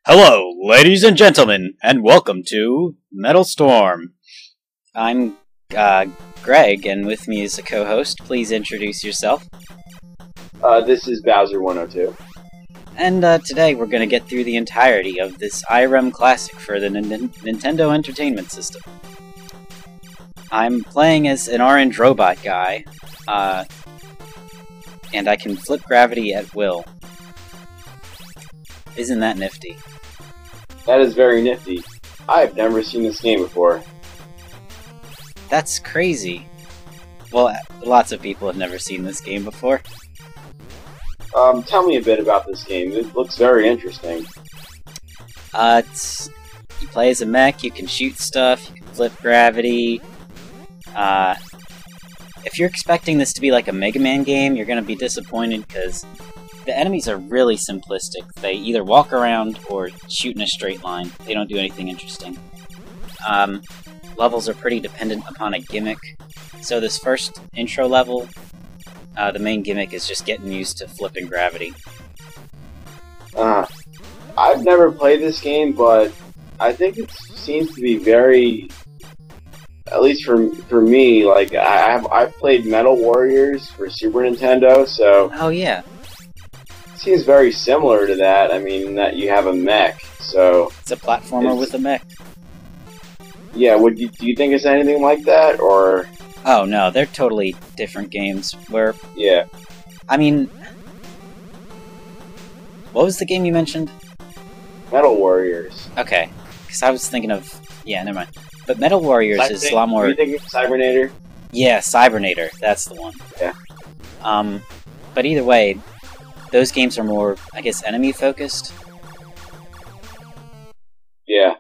Hello, ladies and gentlemen, and welcome to Metal Storm. I'm Greg, and with me is a co-host. Please introduce yourself. This is Bowser102. And today we're going to get through the entirety of this Irem classic for the Nintendo Entertainment System. I'm playing as an orange robot guy, and I can flip gravity at will. Isn't that nifty? That is very nifty. I've never seen this game before. That's crazy. Well, lots of people have never seen this game before. Tell me a bit about this game. It looks very interesting. You play as a mech, you can shoot stuff, you can flip gravity. If you're expecting this to be like a Mega Man game, you're gonna be disappointed because the enemies are really simplistic. They either walk around or shoot in a straight line. They don't do anything interesting. Levels are pretty dependent upon a gimmick. So this first intro level, the main gimmick is just getting used to flipping gravity. I've never played this game, but I think it seems to be very, at least for me, like I've played Metal Warriors for Super Nintendo, so oh yeah. Seems very similar to that. I mean, that you have a mech, so it's a platformer with a mech. Yeah, do you think it's anything like that, or? Oh no, they're totally different games. Yeah. I mean, what was the game you mentioned? Metal Warriors. Okay, because I was thinking of never mind. But Metal Warriors is a lot more. You think it's Cybernator? Yeah, Cybernator. That's the one. Yeah. But either way. Those games are more, I guess, enemy-focused. Yeah.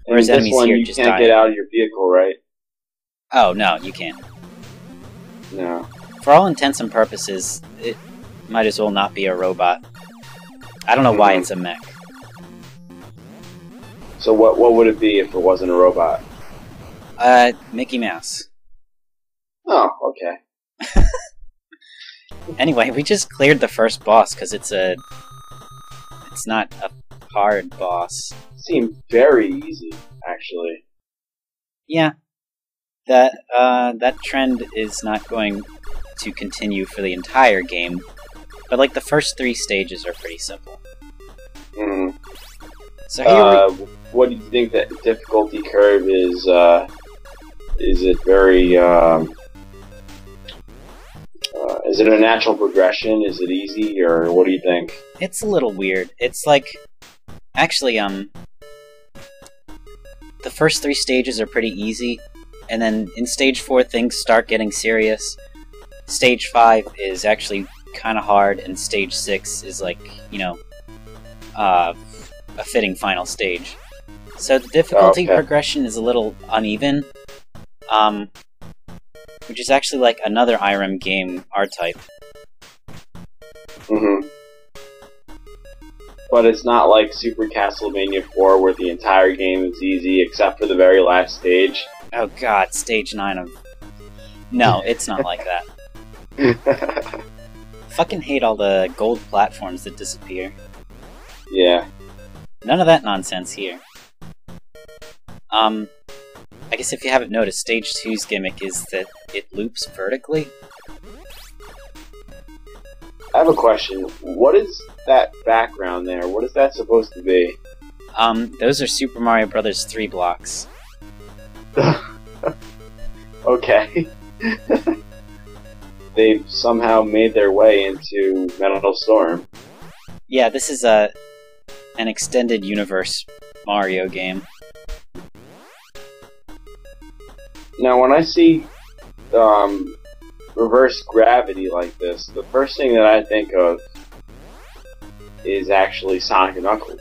Whereas enemies here just die. You can't get out of your vehicle, right? Oh, no, you can't. No. For all intents and purposes, it might as well not be a robot. I don't know why it's a mech. So what would it be if it wasn't a robot? Mickey Mouse. Oh, okay. Anyway, we just cleared the first boss because it's not a hard boss. Seemed very easy, actually. Yeah, that trend is not going to continue for the entire game, but like the first 3 stages are pretty simple. Mm-hmm. So here what do you think that difficulty curve is? Is it very? Is it a natural progression? Is it easy, or what do you think? It's a little weird. It's like, actually, the first 3 stages are pretty easy, and then in stage 4 things start getting serious. Stage 5 is actually kind of hard, and stage 6 is like, a fitting final stage. So the difficulty progression is a little uneven. Which is actually like another Irem game R-Type. Mm-hmm. But it's not like Super Castlevania 4 where the entire game is easy except for the very last stage. Oh god, stage 9 of... No, it's not like that. Fucking hate all the gold platforms that disappear. Yeah. None of that nonsense here. I guess if you haven't noticed, Stage 2's gimmick is that it loops vertically. I have a question. What is that background there? What is that supposed to be? Those are Super Mario Bros. 3 blocks. Okay. They've somehow made their way into Metal Storm. Yeah, this is an extended universe Mario game. Now, when I see reverse gravity like this, the first thing that I think of is actually Sonic and Knuckles.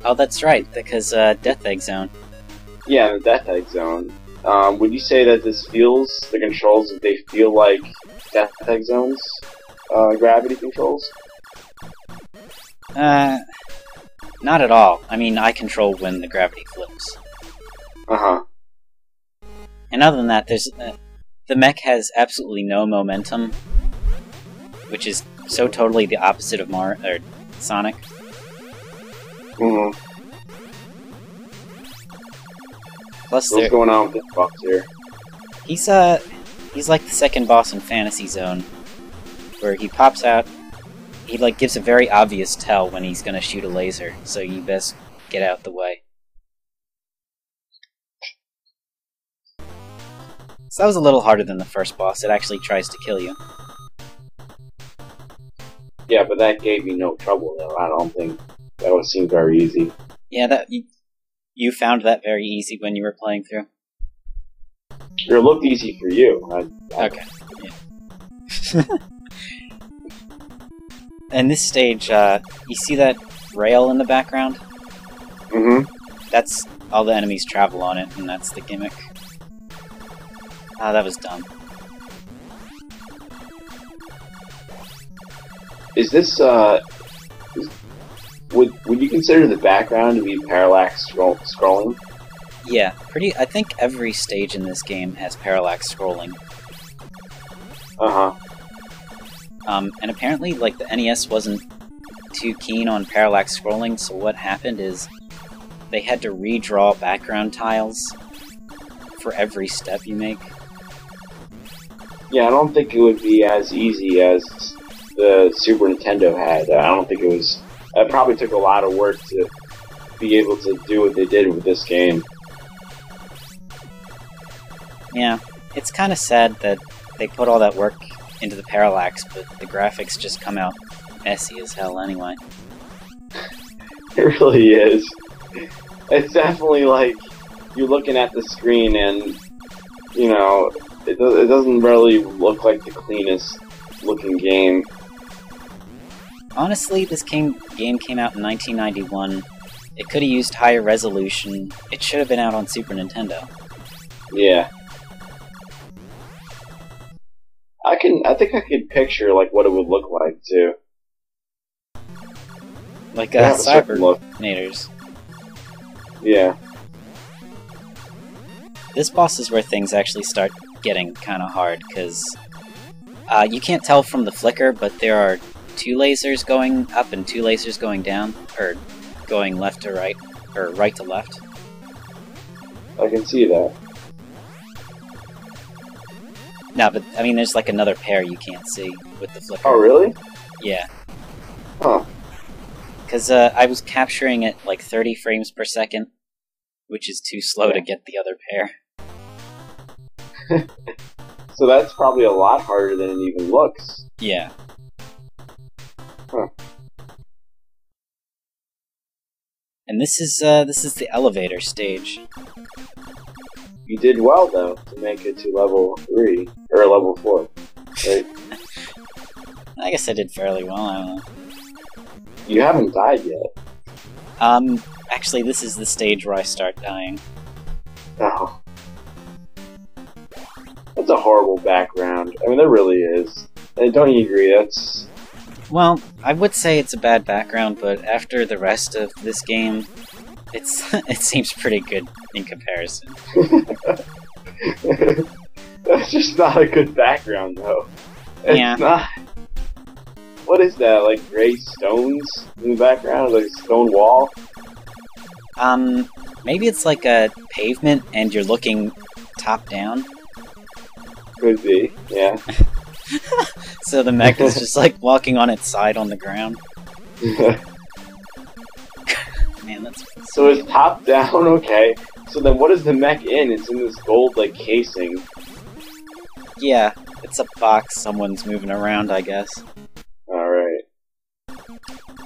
Oh, that's right, because Death Egg Zone. Yeah, the Death Egg Zone. Would you say that the controls, they feel like Death Egg Zone's gravity controls? Not at all. I mean, I control when the gravity flips. Uh-huh. And other than that, there's the mech has absolutely no momentum, which is so totally the opposite of Sonic. Mm-hmm. Plus, What's going on with this boss here? he's like the second boss in Fantasy Zone, where he pops out. He like gives a very obvious tell when he's gonna shoot a laser, so you best get out the way. So that was a little harder than the first boss. It actually tries to kill you. Yeah, but that gave me no trouble, though. I don't think that would seem very easy. Yeah, that you found that very easy when you were playing through. It looked easy for you. Okay. Yeah. And this stage, you see that rail in the background? Mm-hmm. That's all the enemies travel on it, and that's the gimmick. Ah, that was dumb. Is this, would you consider the background to be parallax scrolling? Yeah, I think every stage in this game has parallax scrolling. Uh-huh. And apparently, like, the NES wasn't too keen on parallax scrolling, so what happened is they had to redraw background tiles for every step you make. Yeah, I don't think it would be as easy as the Super Nintendo had. I don't think it was... It probably took a lot of work to be able to do what they did with this game. Yeah, it's kind of sad that they put all that work into the parallax, but the graphics just come out messy as hell anyway. It really is. It's definitely like you're looking at the screen and, you know, it doesn't really look like the cleanest looking game. Honestly, this game came out in 1991. It could have used higher resolution. It should have been out on Super Nintendo. Yeah. I think I could picture like what it would look like too. Like Cybernators. Yeah. This boss is where things actually start getting kind of hard, because you can't tell from the flicker, but there are 2 lasers going up and 2 lasers going down, or going left to right, or right to left. I can see that. No, but I mean, there's like another pair you can't see with the flicker. Oh, really? Yeah. Huh. Because I was capturing at like 30 frames per second, which is too slow to get the other pair. So that's probably a lot harder than it even looks. Yeah. Huh. And this is the elevator stage. You did well, though, to make it to level 3, or level 4, right? I guess I did fairly well, I don't know. You haven't died yet. Actually, this is the stage where I start dying. Oh. That's a horrible background. I mean, there really is. And don't you agree? That's... Well, I would say it's a bad background, but after the rest of this game, it seems pretty good in comparison. That's just not a good background, though. It's not... What is that, like gray stones in the background? Like a stone wall? Maybe it's like a pavement and you're looking top down. Could be, yeah. So the mech is just like walking on its side on the ground. Man, that's... So it's top down, okay. So then what is the mech in? It's in this gold, like, casing. Yeah, it's a box someone's moving around, I guess. Alright.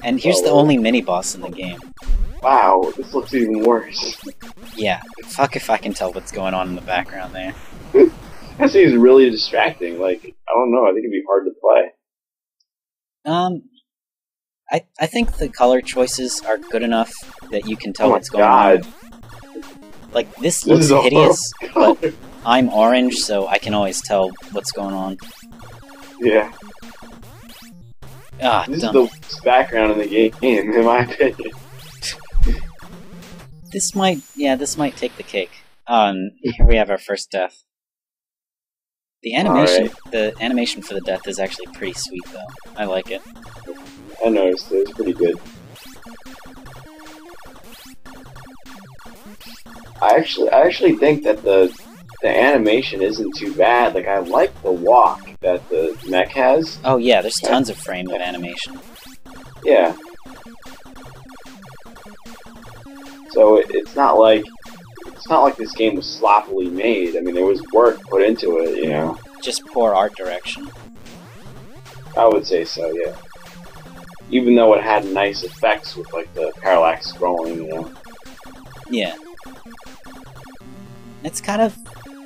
And here's the only mini-boss in the game. Wow, this looks even worse. Yeah, fuck if I can tell what's going on in the background there. That seems really distracting. Like, I don't know, I think it'd be hard to play. I think the color choices are good enough that you can tell what's going on. Like, this looks hideous, but I'm orange, so I can always tell what's going on. Yeah. Ah, this is the worst background in the game, in my opinion. This might take the cake. And here we have our first death. The animation for the death is actually pretty sweet, though. I like it. I noticed it was pretty good. I actually think that the animation isn't too bad. Like, I like the walk that the mech has. Oh yeah, there's tons of frame of animation. Yeah. So it's not like this game was sloppily made. I mean, there was work put into it, you know. Just poor art direction. I would say so, yeah. Even though it had nice effects with like the parallax scrolling, you know. Yeah. It's kind of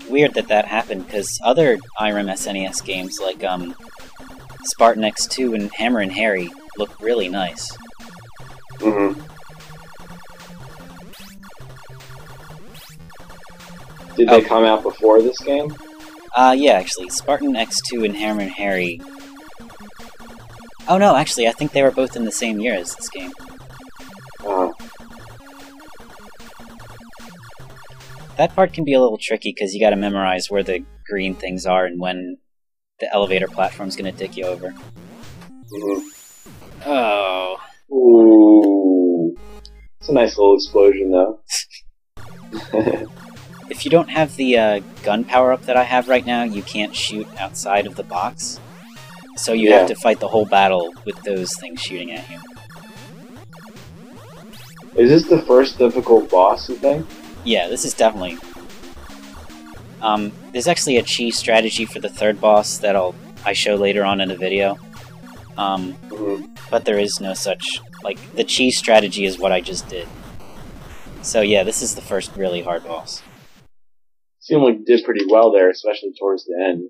weird that happened, because other Irem SNES games like Spartan X2 and Hammer and Harry look really nice. Mm-hmm. Did they come out before this game? Yeah, actually, Spartan X2 and Hammer and Harry... Oh no, actually, I think they were both in the same year as this game. That part can be a little tricky, because you gotta memorize where the green things are and when the elevator platform's gonna dick you over. Mm-hmm. Oh. Ooh. It's a nice little explosion, though. If you don't have the gun power-up that I have right now, you can't shoot outside of the box. So you have to fight the whole battle with those things shooting at you. Is this the first difficult boss, you think? Yeah, this is definitely... there's actually a chi strategy for the third boss that I show later on in the video. But there is no such... Like, the chi strategy is what I just did. So yeah, this is the first really hard boss. Seemed like you did pretty well there, especially towards the end.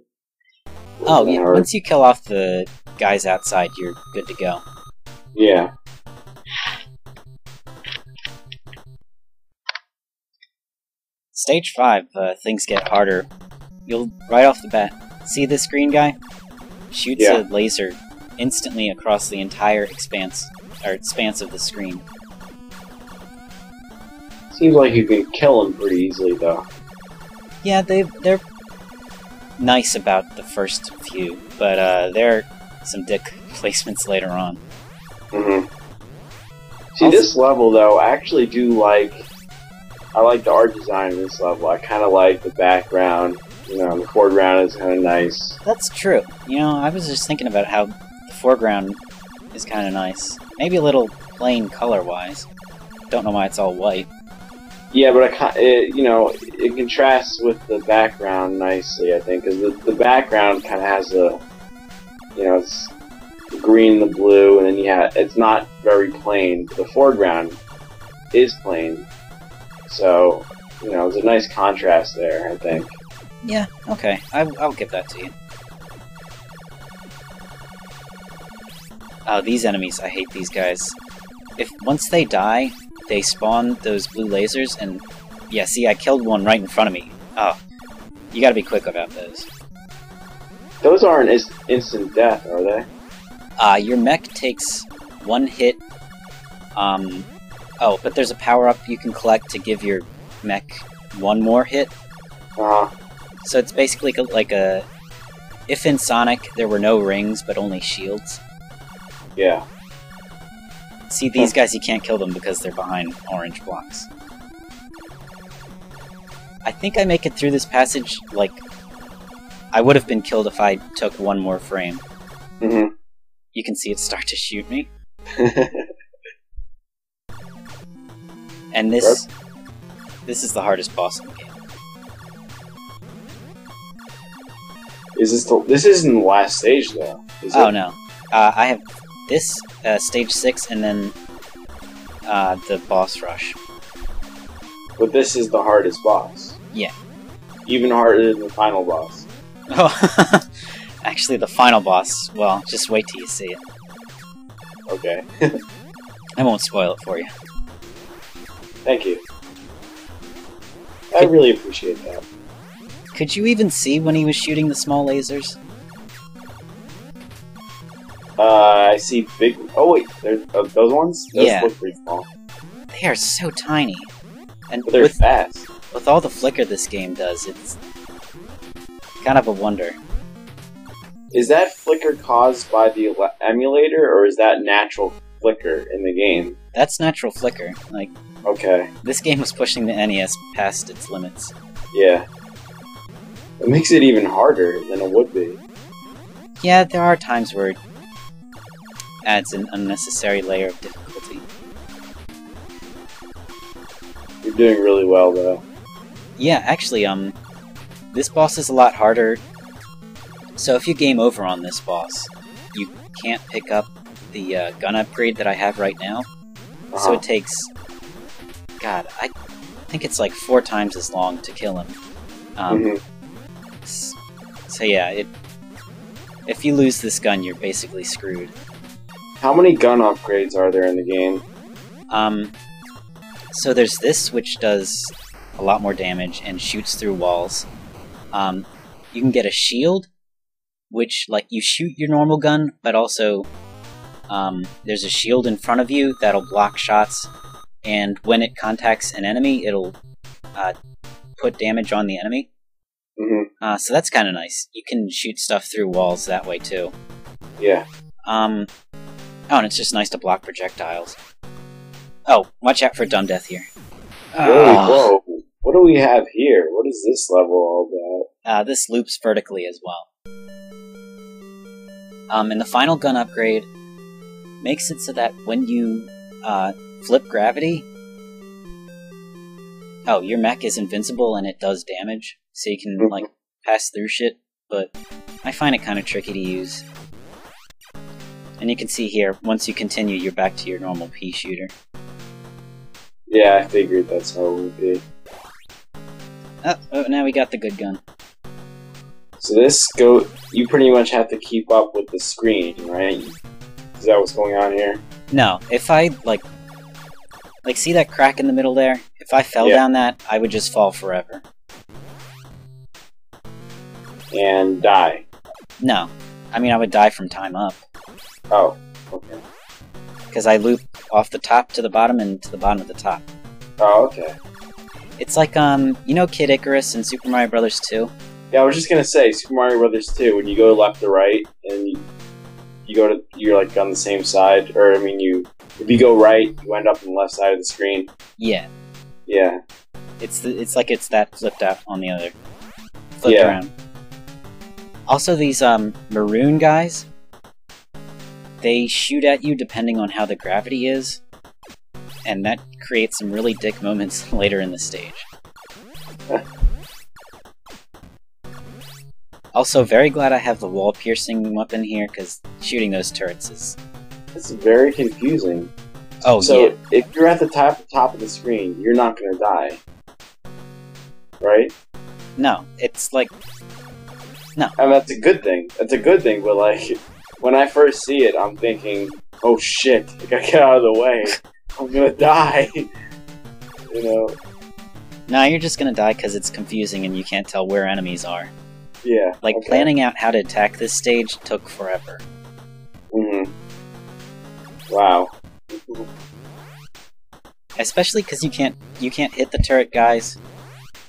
Oh, yeah, once you kill off the guys outside, you're good to go. Yeah. Stage 5, things get harder. You'll, right off the bat, see this green guy? Shoots a laser instantly across the entire expanse of the screen. Seems like you can kill him pretty easily, though. Yeah, they're nice about the first few, but there are some dick placements later on. Mm-hmm. See, this level, though, I actually do like... I like the art design in this level. I kind of like the background. You know, the foreground is kind of nice. That's true. You know, I was just thinking about how the foreground is kind of nice. Maybe a little plain color-wise. Don't know why it's all white. Yeah, but it contrasts with the background nicely, I think, because the background kind of has it's the green and the blue, and then it's not very plain. The foreground is plain, so, there's a nice contrast there, I think. Yeah, okay, I'll give that to you. Oh, these enemies, I hate these guys. Once they die, they spawn those blue lasers, and yeah, see, I killed one right in front of me. Oh, you gotta be quick about those. Those aren't instant death, are they? Your mech takes one hit. Oh, but there's a power-up you can collect to give your mech one more hit. So it's basically like a... If in Sonic there were no rings, but only shields. Yeah. See, these guys, you can't kill them because they're behind orange blocks. I think I make it through this passage, like... I would have been killed if I took one more frame. Mm-hmm. You can see it start to shoot me. And this is the hardest boss in the game. This isn't the last stage, though, is it? Oh, no. I have this, stage 6, and then the boss rush. But this is the hardest boss. Yeah. Even harder than the final boss. Oh, actually the final boss, well, just wait till you see it. Okay. I won't spoil it for you. Thank you. I really appreciate that. Could you even see when he was shooting the small lasers? I see big... Oh wait, those ones? Those look pretty small. They are so tiny. And but they're fast. With all the flicker this game does, it's kind of a wonder. Is that flicker caused by the emulator, or is that natural flicker in the game? That's natural flicker. Like, okay. This game was pushing the NES past its limits. Yeah. It makes it even harder than it would be. Yeah, there are times where it adds an unnecessary layer of difficulty. You're doing really well, though. Yeah, actually, this boss is a lot harder. So if you game over on this boss, you can't pick up the gun upgrade that I have right now. So it takes... God, I think it's like 4 times as long to kill him. So yeah, if you lose this gun, you're basically screwed. How many gun upgrades are there in the game? So there's this, which does a lot more damage and shoots through walls. You can get a shield, which, like, you shoot your normal gun, but also there's a shield in front of you that'll block shots, and when it contacts an enemy, it'll put damage on the enemy. So that's kind of nice. You can shoot stuff through walls that way, too. Yeah. Oh, and it's just nice to block projectiles. Oh, watch out for dumb death here. Whoa. What do we have here? What is this level all about? This loops vertically as well. And the final gun upgrade makes it so that when you flip gravity... Oh, your mech is invincible and it does damage, so you can, like, pass through shit, but I find it kind of tricky to use. And you can see here, once you continue, you're back to your normal pea shooter. Yeah, I figured that's how it would be. Oh, now we got the good gun. So you pretty much have to keep up with the screen, right? Is that what's going on here? No, if I, like see that crack in the middle there? If I fell down that, I would just fall forever. And die? No. I mean, I would die from time up. Oh, okay. Because I loop off the top to the bottom and to the bottom of the top. Oh, okay. It's like, you know Kid Icarus in Super Mario Bros. 2? Yeah, I was just gonna say, Super Mario Bros. 2, when you go left to right, and you're like on the same side, or I mean, if you go right, you end up on the left side of the screen. Yeah. Yeah. It's like it's that flipped out on the other. Flipped around. Also, these, maroon guys, they shoot at you depending on how the gravity is, and that creates some really dick moments later in the stage. Also, very glad I have the wall-piercing weapon here, because shooting those turrets is... It's very confusing. Oh, so yeah. If you're at the top of the screen, you're not gonna die. Right? No, it's like... No. I mean, that's a good thing. That's a good thing, but like, when I first see it, I'm thinking, oh shit, I gotta get out of the way. I'm gonna die. You know? No, you're just gonna die because it's confusing and you can't tell where enemies are. Yeah. Like, planning out how to attack this stage took forever. Wow. Especially because you can't hit the turret guys.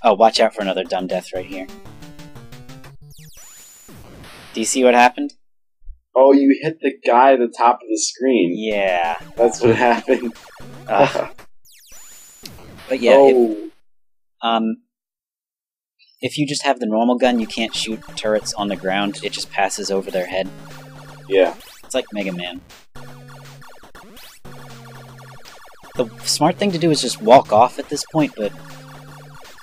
Oh, watch out for another dumb death right here. Do you see what happened? Oh, you hit the guy at the top of the screen. Yeah. That's what happened. But yeah, if you just have the normal gun, you can't shoot turrets on the ground. It just passes over their head. Yeah. It's like Mega Man. The smart thing to do is just walk off at this point, but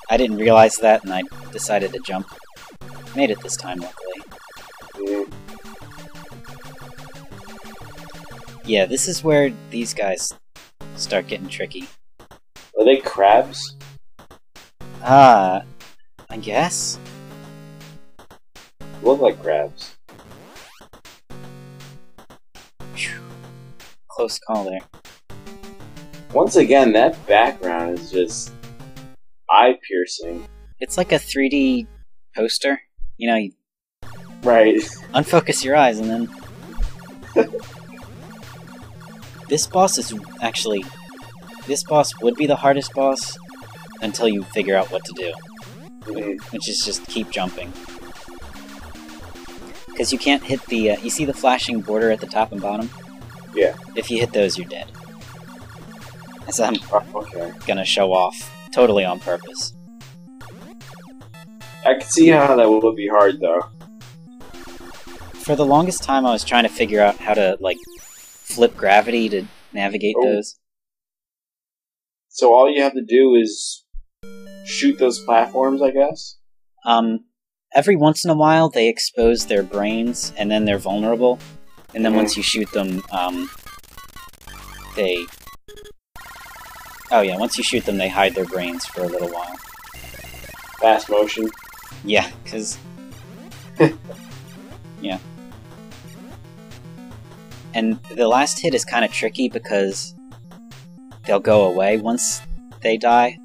I didn't realize that, and I decided to jump. Made it this time, luckily. Yeah, this is where these guys start getting tricky. Are they crabs? I guess? Look like crabs. Whew. Close call there. Once again, that background is just eye-piercing. It's like a 3D poster. You know, you right. Unfocus your eyes and then... This boss is actually... This boss would be the hardest boss until you figure out what to do. Which is just keep jumping. Because you can't hit the, you see the flashing border at the top and bottom? Yeah. If you hit those, you're dead. As I'm Okay. gonna show off, totally on purpose. I can see how that would be hard, though. For the longest time, I was trying to figure out how to, like, flip gravity to navigate those. So all you have to do is shoot those platforms, I guess? Every once in a while, they expose their brains, and then they're vulnerable. And then once you shoot them, they... Oh yeah, once you shoot them, they hide their brains for a little while. Fast motion. Yeah, because... yeah. And the last hit is kind of tricky because they'll go away once they die,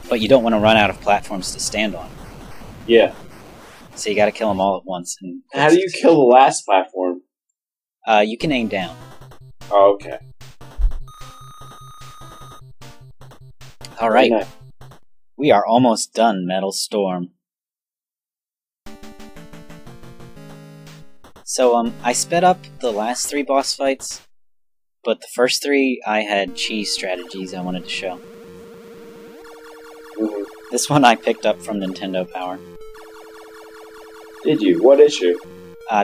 but you don't want to run out of platforms to stand on. Yeah. So you gotta kill them all at once. And how do you kill the last platform? You can aim down. Oh, okay. Alright. Nice. We are almost done, Metal Storm. So, I sped up the last 3 boss fights, but the first 3 I had cheese strategies I wanted to show. Mm-hmm. This one I picked up from Nintendo Power. Did you? What issue?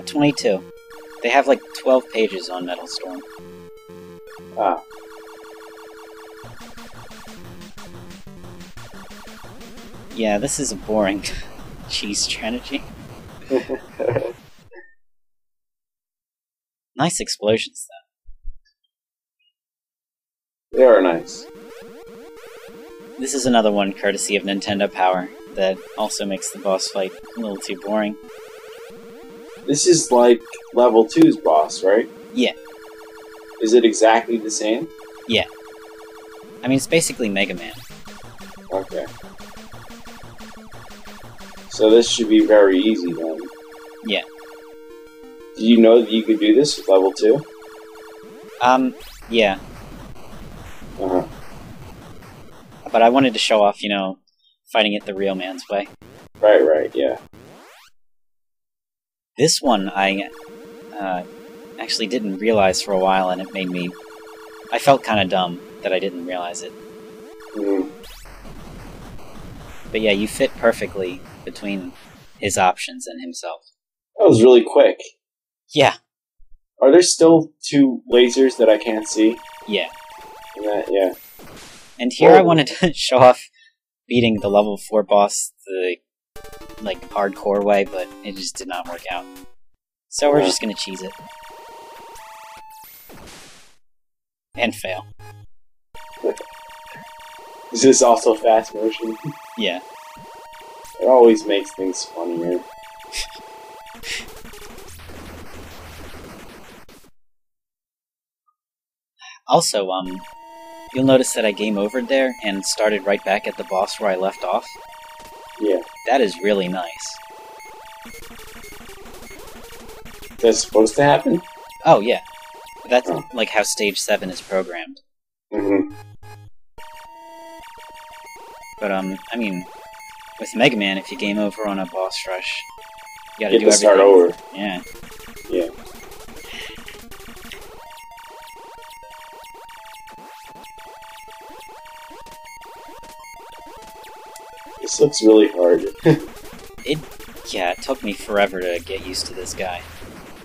22. They have like 12 pages on Metal Storm. Ah. Yeah, this is a boring cheese strategy. Nice explosions, though. They are nice. This is another one courtesy of Nintendo Power that also makes the boss fight a little too boring. This is like level 2's boss, right? Yeah. Is it exactly the same? Yeah. I mean, it's basically Mega Man. Okay. So this should be very easy then. Yeah. Did you know that you could do this with level 2? Yeah. Uh-huh. But I wanted to show off, you know, fighting it the real man's way. Right, yeah. This one I actually didn't realize for a while, and it made me... I felt kind of dumb that I didn't realize it. Mm. But yeah, you fit perfectly between his options and himself. That was really quick. Yeah. Are there still 2 lasers that I can't see? Yeah. Yeah. And here I wanted to show off beating the level 4 boss the, like, hardcore way, but it just did not work out. So we're just gonna cheese it. And fail. Is this also fast motion? Yeah. It always makes things funnier. Also, you'll notice that I game overed there and started right back at the boss where I left off. Yeah. That is really nice. That's supposed to happen? Oh, yeah. That's like how Stage 7 is programmed. Mm-hmm. But, I mean, with Mega Man, if you game over on a boss rush, you gotta do everything. Start over. Yeah. Yeah. This looks really hard. Yeah, it took me forever to get used to this guy.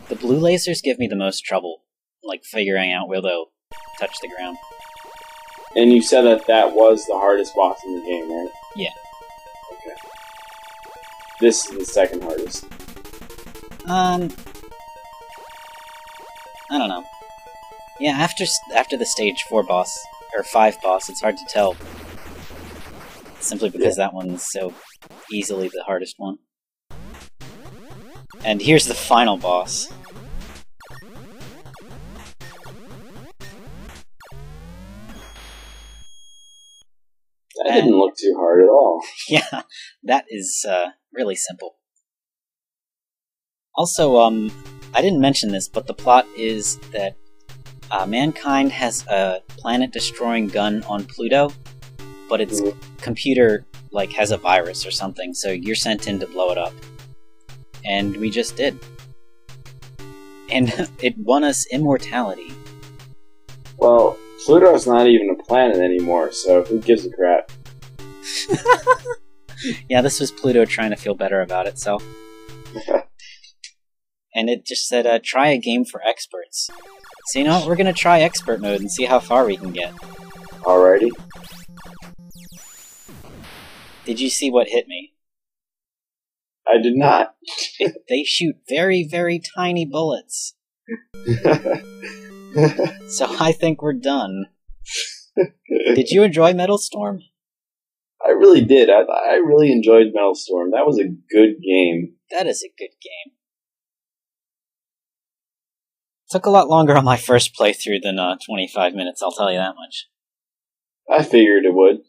The blue lasers give me the most trouble, like figuring out where they'll touch the ground. And you said that that was the hardest boss in the game, right? Yeah. Okay. This is the second hardest. I don't know. Yeah, after the Stage 4 boss, or 5 boss, it's hard to tell. Simply because that one's so easily the hardest one. And here's the final boss. That didn't look too hard at all. Yeah, that is really simple. Also, I didn't mention this, but the plot is that mankind has a planet-destroying gun on Pluto, but its computer has a virus or something, so you're sent in to blow it up. And we just did. And it won us immortality. Well, Pluto's not even a planet anymore, so who gives a crap? Yeah, this was Pluto trying to feel better about itself. And it just said, try a game for experts. So you know what, we're gonna try expert mode and see how far we can get. Alrighty. Did you see what hit me? I did not. They shoot very, very tiny bullets. So I think we're done. Did you enjoy Metal Storm? I really did. I really enjoyed Metal Storm. That was a good game. That is a good game. Took a lot longer on my first playthrough than 25 minutes, I'll tell you that much. I figured it would.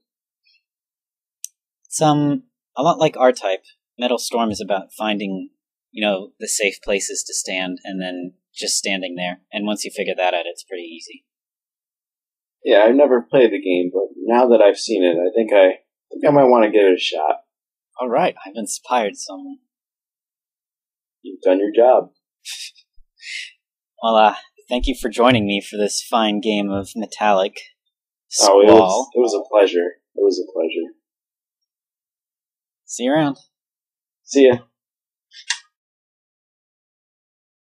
It's a lot like R-Type. Metal Storm is about finding, the safe places to stand and then just standing there. And once you figure that out, it's pretty easy. Yeah, I've never played the game, but now that I've seen it, I think I might want to give it a shot. Alright, I've inspired someone. You've done your job. Well, thank you for joining me for this fine game of Metallic Squall. Oh, it was a pleasure. It was a pleasure. See you around. See ya.